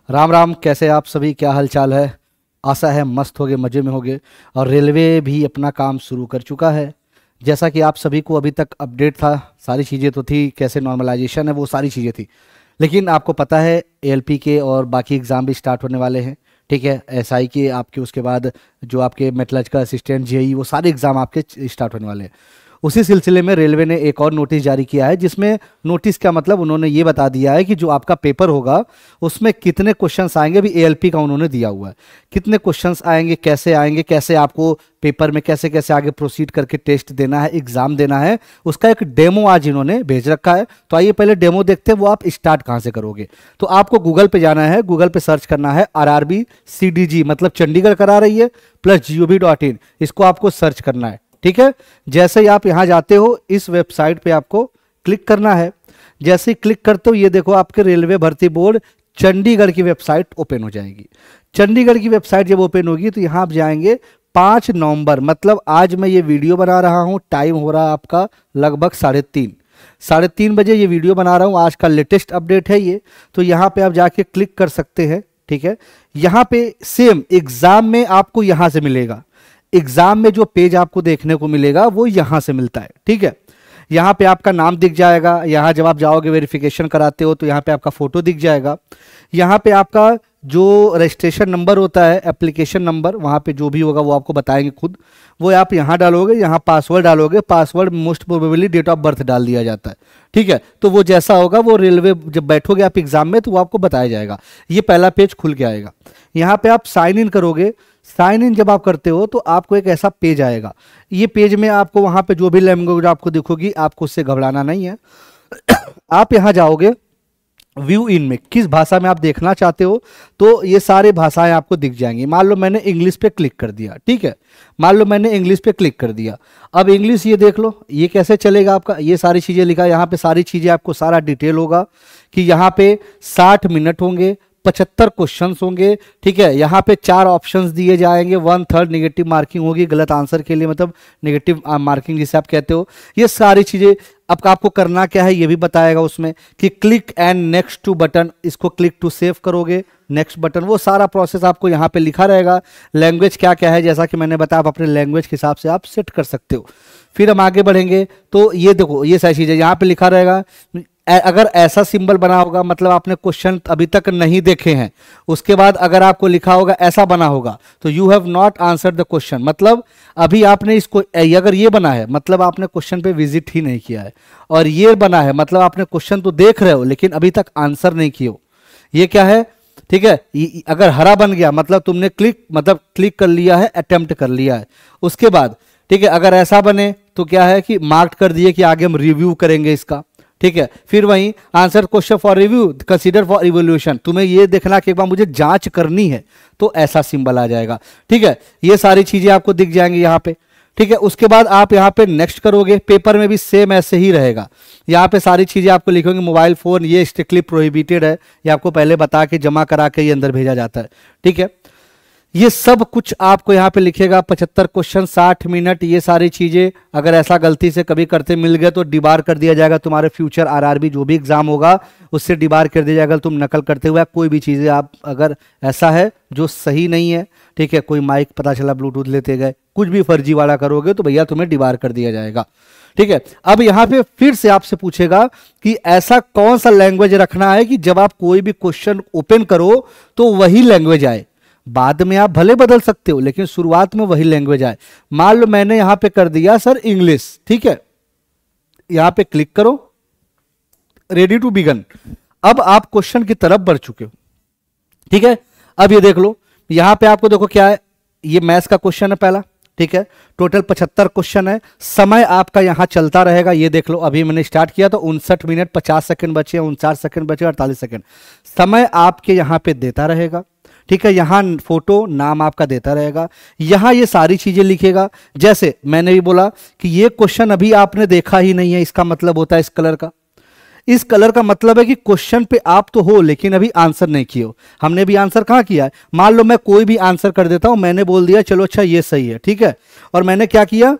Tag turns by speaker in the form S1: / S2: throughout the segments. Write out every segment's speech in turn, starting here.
S1: राम राम, कैसे आप सभी? क्या हाल चाल है? आशा है मस्त होगे, मज़े में होगे। और रेलवे भी अपना काम शुरू कर चुका है। जैसा कि आप सभी को अभी तक अपडेट था, सारी चीज़ें तो थी, कैसे नॉर्मलाइजेशन है वो सारी चीज़ें थी। लेकिन आपको पता है एएलपी के और बाकी एग्ज़ाम भी स्टार्ट होने वाले हैं। ठीक है, एसआई के आपके, उसके बाद जो आपके मेटलर्जिकल असिस्टेंट, जेई, वो सारे एग्ज़ाम आपके स्टार्ट होने वाले हैं। उसी सिलसिले में रेलवे ने एक और नोटिस जारी किया है, जिसमें नोटिस का मतलब उन्होंने ये बता दिया है कि जो आपका पेपर होगा उसमें कितने क्वेश्चंस आएंगे। अभी एएलपी का उन्होंने दिया हुआ है, कितने क्वेश्चंस आएंगे, कैसे आपको पेपर में कैसे कैसे आगे प्रोसीड करके टेस्ट देना है, एग्जाम देना है, उसका एक डेमो आज इन्होंने भेज रखा है। तो आइए पहले डेमो देखते हैं, वो आप स्टार्ट कहाँ से करोगे। तो आपको गूगल पे जाना है, गूगल पे सर्च करना है आरआरबी CDG, मतलब चंडीगढ़ करा रही है, +gov.in, इसको आपको सर्च करना है। ठीक है, जैसे ही आप यहां जाते हो इस वेबसाइट पे आपको क्लिक करना है। जैसे ही क्लिक करते हो ये देखो आपके रेलवे भर्ती बोर्ड चंडीगढ़ की वेबसाइट ओपन हो जाएगी। चंडीगढ़ की वेबसाइट जब ओपन होगी तो यहां आप जाएंगे 5 नवंबर, मतलब आज मैं ये वीडियो बना रहा हूं, टाइम हो रहा है आपका लगभग 3:30 बजे ये वीडियो बना रहा हूं, आज का लेटेस्ट अपडेट है ये। तो यहां पे आप जाके क्लिक कर सकते हैं। ठीक है, यहां पे सेम एग्जाम में आपको यहां से मिलेगा, एग्जाम में जो पेज आपको देखने को मिलेगा वो यहां से मिलता है। ठीक है, यहां पे आपका नाम दिख जाएगा, यहां जब आप जाओगे वेरिफिकेशन कराते हो तो यहां पे आपका फोटो दिख जाएगा। यहां पे आपका जो रजिस्ट्रेशन नंबर होता है, एप्लीकेशन नंबर, वहां पे जो भी होगा वो आपको बताएंगे खुद, वो आप यहां डालोगे, यहां पासवर्ड डालोगे, password most probably date of birth डाल दिया जाता है। ठीक है, तो वो जैसा होगा वो रेलवे जब बैठोगे आप एग्जाम में तो वो आपको बताया जाएगा। ये पहला पेज खुल के आएगा, यहाँ पे आप साइन इन करोगे। साइन इन जब आप करते हो तो आपको एक ऐसा पेज आएगा। ये पेज में आपको वहां पे जो भी लैंग्वेज आपको दिखोगी, आपको उससे घबराना नहीं है। आप यहां जाओगे व्यू इन में, किस भाषा में आप देखना चाहते हो, तो ये सारे भाषाएं आपको दिख जाएंगी। मान लो मैंने इंग्लिश पे क्लिक कर दिया। ठीक है, मान लो मैंने इंग्लिश पे क्लिक कर दिया। अब इंग्लिश ये देख लो, ये कैसे चलेगा आपका, ये सारी चीजें लिखा है यहाँ पे, सारी चीजें आपको सारा डिटेल होगा कि यहाँ पे 60 मिनट होंगे, 75 क्वेश्चंस होंगे। ठीक है, यहाँ पे 4 ऑप्शंस दिए जाएंगे, 1/3 नेगेटिव मार्किंग होगी गलत आंसर के लिए, मतलब नेगेटिव मार्किंग जिसे आप कहते हो। ये सारी चीजें अब आपको करना क्या है ये भी बताएगा उसमें कि click and next to button, इसको क्लिक टू सेव करोगे, नेक्स्ट बटन, वो सारा प्रोसेस आपको यहाँ पे लिखा रहेगा। लैंग्वेज क्या क्या है, जैसा कि मैंने बताया, आप अपने लैंग्वेज के हिसाब से आप सेट कर सकते हो। फिर हम आगे बढ़ेंगे तो ये देखो, ये सारी चीजें यहाँ पे लिखा रहेगा। अगर ऐसा सिंबल बना होगा मतलब आपने क्वेश्चन अभी तक नहीं देखे हैं। उसके बाद अगर आपको लिखा होगा ऐसा बना होगा तो you have not answered the question, मतलब अभी आपने इसको, अगर ये बना है मतलब आपने क्वेश्चन पे विजिट ही नहीं किया है। और ये बना है मतलब आपने क्वेश्चन तो देख रहे हो लेकिन अभी तक आंसर नहीं किए हो। ये क्या है? ठीक है, अगर हरा बन गया मतलब तुमने क्लिक कर लिया है, अटेम्प्ट कर लिया है। उसके बाद ठीक है, अगर ऐसा बने तो क्या है कि मार्क कर दिए कि आगे हम रिव्यू करेंगे इसका। ठीक है, फिर वहीं answer question for review, consider for evolution, तुम्हें ये देखना कि एक बार मुझे जांच करनी है तो ऐसा सिंबल आ जाएगा। ठीक है, ये सारी चीजें आपको दिख जाएंगी यहाँ पे। ठीक है, उसके बाद आप यहाँ पे नेक्स्ट करोगे। पेपर में भी सेम ऐसे ही रहेगा, यहाँ पे सारी चीजें आपको लिखोगे। मोबाइल फोन ये स्ट्रिक्टली प्रोहिबिटेड है, ये आपको पहले बता के जमा करा के ये अंदर भेजा जाता है। ठीक है, ये सब कुछ आपको यहाँ पे लिखेगा। 75 क्वेश्चन, 60 मिनट, ये सारी चीजें। अगर ऐसा गलती से कभी करते मिल गए तो डिबार कर दिया जाएगा, तुम्हारे फ्यूचर आरआरबी जो भी एग्जाम होगा उससे डिबार कर दिया जाएगा। तुम नकल करते हुए कोई भी चीजें आप, अगर ऐसा है जो सही नहीं है, ठीक है, कोई माइक पता चला ब्लूटूथ लेते गए, कुछ भी फर्जी वाला करोगे तो भैया तुम्हें डिबार कर दिया जाएगा। ठीक है, अब यहाँ पे फिर से आपसे पूछेगा कि ऐसा कौन सा लैंग्वेज रखना है कि जब आप कोई भी क्वेश्चन ओपन करो तो वही लैंग्वेज आए। बाद में आप भले बदल सकते हो लेकिन शुरुआत में वही लैंग्वेज आए। मान लो मैंने यहां पे कर दिया सर इंग्लिश। ठीक है, यहां पे क्लिक करो, रेडी टू बिगन। अब आप क्वेश्चन की तरफ बढ़ चुके हो। ठीक है, अब ये देख लो, यहां पे आपको देखो क्या है, ये मैथ्स का क्वेश्चन है पहला। ठीक है, टोटल 75 क्वेश्चन है। समय आपका यहां चलता रहेगा, ये देख लो, अभी मैंने स्टार्ट किया तो 59 मिनट 50 सेकंड बचे, 49 सेकंड बचे, 48 सेकंड। समय आपके यहां पे देता रहेगा। ठीक है, यहां फोटो, नाम आपका देता रहेगा, यहां ये सारी चीजें लिखेगा। जैसे मैंने भी बोला कि ये क्वेश्चन अभी आपने देखा ही नहीं है, इसका मतलब होता है इस कलर का। इस कलर का मतलब है कि क्वेश्चन पे आप तो हो लेकिन अभी आंसर नहीं किए हो। हमने भी आंसर कहां किया है? मान लो मैं कोई भी आंसर कर देता हूं, मैंने बोल दिया चलो अच्छा ये सही है, ठीक है, और मैंने क्या किया,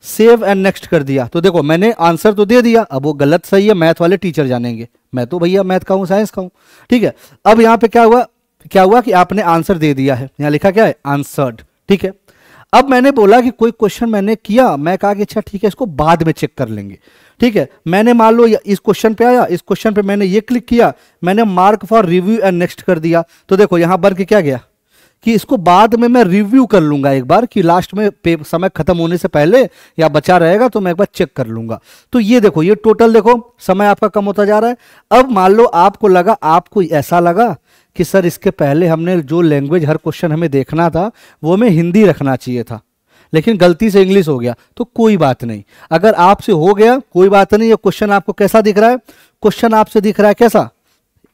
S1: सेव एंड नेक्स्ट कर दिया। तो देखो मैंने आंसर तो दे दिया, अब वो गलत सही है मैथ वाले टीचर जानेंगे, मैं तो भैया मैथ का हूं, साइंस का हूं। ठीक है, अब यहां पे क्या हुआ, क्या हुआ कि आपने आंसर दे दिया है, यहाँ लिखा क्या है, आंसर्ड, ठीक है। अब मैंने बोला कि कोई क्वेश्चन मैंने किया, मैं कहा कि अच्छा ठीक है इसको बाद में चेक कर लेंगे, ठीक है। मैंने मान लो इस क्वेश्चन पे आया, इस क्वेश्चन पे मैंने ये क्लिक किया, मैंने mark for review and next कर दिया, तो देखो यहां पर क्या गया कि इसको बाद में मैं रिव्यू कर लूंगा एक बार, कि लास्ट में समय खत्म होने से पहले या बचा रहेगा तो मैं एक बार चेक कर लूंगा। तो ये देखो, ये टोटल देखो समय आपका कम होता जा रहा है। अब मान लो आपको लगा, आपको ऐसा लगा कि सर इसके पहले हमने जो लैंग्वेज हर क्वेश्चन हमें देखना था वो हमें हिंदी रखना चाहिए था, लेकिन गलती से इंग्लिश हो गया, तो कोई बात नहीं। अगर आपसे हो गया कोई बात नहीं। ये क्वेश्चन आपको कैसा दिख रहा है, क्वेश्चन आपसे दिख रहा है कैसा,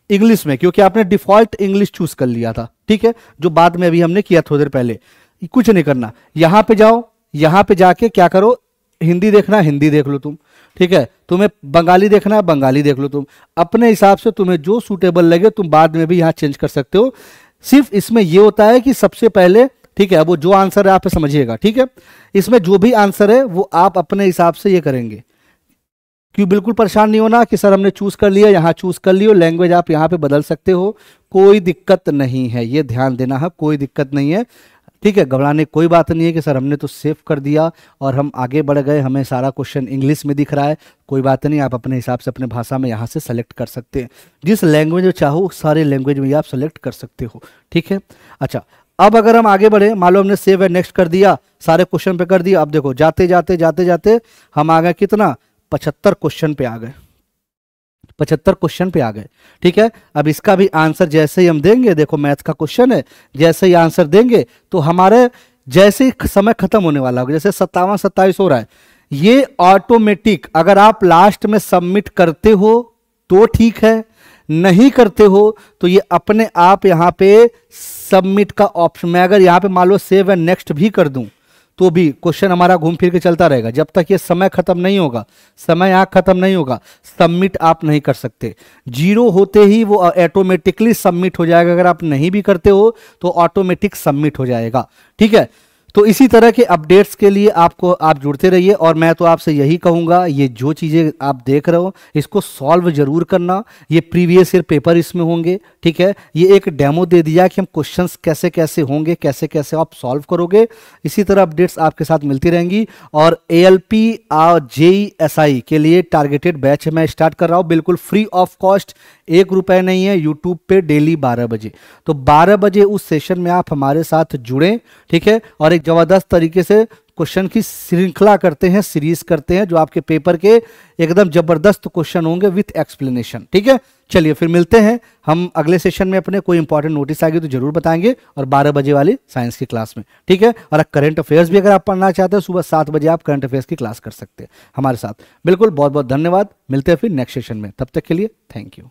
S1: इंग्लिश में, क्योंकि आपने डिफॉल्ट इंग्लिश चूज कर लिया था, ठीक है, जो बाद में अभी हमने किया थोड़ी देर पहले। कुछ नहीं करना, यहां पे जाओ, यहां पे जाके क्या करो, हिंदी देखना है हिंदी देख लो तुम, ठीक है, तुम्हें बंगाली देखना है बंगाली देख लो तुम, अपने हिसाब से तुम्हें जो सूटेबल लगे तुम बाद में भी यहां चेंज कर सकते हो। सिर्फ इसमें यह होता है कि सबसे पहले, ठीक है, वो जो आंसर है आप समझिएगा, ठीक है, इसमें जो भी आंसर है वो आप अपने हिसाब से ये करेंगे। क्यों, बिल्कुल परेशान नहीं होना कि सर हमने चूज कर लिया, यहाँ चूज कर लियो, लैंग्वेज आप यहाँ पे बदल सकते हो, कोई दिक्कत नहीं है, ये ध्यान देना है, कोई दिक्कत नहीं है, ठीक है। घबराने कोई बात नहीं है कि सर हमने तो सेव कर दिया और हम आगे बढ़ गए, हमें सारा क्वेश्चन इंग्लिश में दिख रहा है, कोई बात नहीं, आप अपने हिसाब से अपने भाषा में यहाँ से सेलेक्ट कर सकते हैं, जिस लैंग्वेज में चाहो सारे लैंग्वेज में आप सेलेक्ट कर सकते हो, ठीक है। अच्छा, अब अगर हम आगे बढ़े, मान लो हमने सेव एंड नेक्स्ट कर दिया, सारे क्वेश्चन पे कर दिया, अब देखो जाते जाते जाते जाते हम आ गए कितना, 75 क्वेश्चन पे आ गए, 75 क्वेश्चन पे आ गए, ठीक है। अब इसका भी आंसर जैसे ही हम देंगे, देखो मैथ का क्वेश्चन है, जैसे ही आंसर देंगे तो हमारे जैसे ही समय खत्म होने वाला होगा, जैसे 57-27 हो रहा है, ये ऑटोमेटिक, अगर आप लास्ट में सबमिट करते हो तो ठीक है, नहीं करते हो तो ये अपने आप यहाँ पे सबमिट का ऑप्शन, मैं अगर यहाँ पे मान लो सेव एंड नेक्स्ट भी कर दूं तो भी क्वेश्चन हमारा घूम फिर के चलता रहेगा, जब तक ये समय खत्म नहीं होगा, समय यहाँ खत्म नहीं होगा, सबमिट आप नहीं कर सकते। जीरो होते ही वो ऑटोमेटिकली सबमिट हो जाएगा, अगर आप नहीं भी करते हो तो ऑटोमेटिक सबमिट हो जाएगा, ठीक है। तो इसी तरह के अपडेट्स के लिए आप जुड़ते रहिए, और मैं तो आपसे यही कहूँगा, ये जो चीज़ें आप देख रहे हो इसको सॉल्व जरूर करना, ये प्रीवियस ईयर पेपर इसमें होंगे, ठीक है। ये एक डेमो दे दिया कि हम क्वेश्चंस कैसे कैसे होंगे, कैसे कैसे आप सॉल्व करोगे, इसी तरह अपडेट्स आपके साथ मिलती रहेंगी। और ALP और JEE के लिए टारगेटेड बैच मैं स्टार्ट कर रहा हूँ, बिल्कुल फ्री ऑफ कॉस्ट, 1 रुपये नहीं है, यूट्यूब पे डेली 12 बजे, तो 12 बजे उस सेशन में आप हमारे साथ जुड़ें, ठीक है। और एक ज़बरदस्त तरीके से क्वेश्चन की श्रृंखला करते हैं, सीरीज करते हैं, जो आपके पेपर के एकदम जबरदस्त क्वेश्चन होंगे विथ एक्सप्लेनेशन, ठीक है। चलिए फिर मिलते हैं हम अगले सेशन में, अपने कोई इंपॉर्टेंट नोटिस आएगी तो जरूर बताएंगे, और 12 बजे वाली साइंस की क्लास में, ठीक है। और करंट अफेयर्स भी अगर आप पढ़ना चाहते हैं, सुबह 7 बजे आप करंट अफेयर्स की क्लास कर सकते हैं हमारे साथ। बिल्कुल, बहुत बहुत धन्यवाद, मिलते हैं फिर नेक्स्ट सेशन में, तब तक के लिए थैंक यू।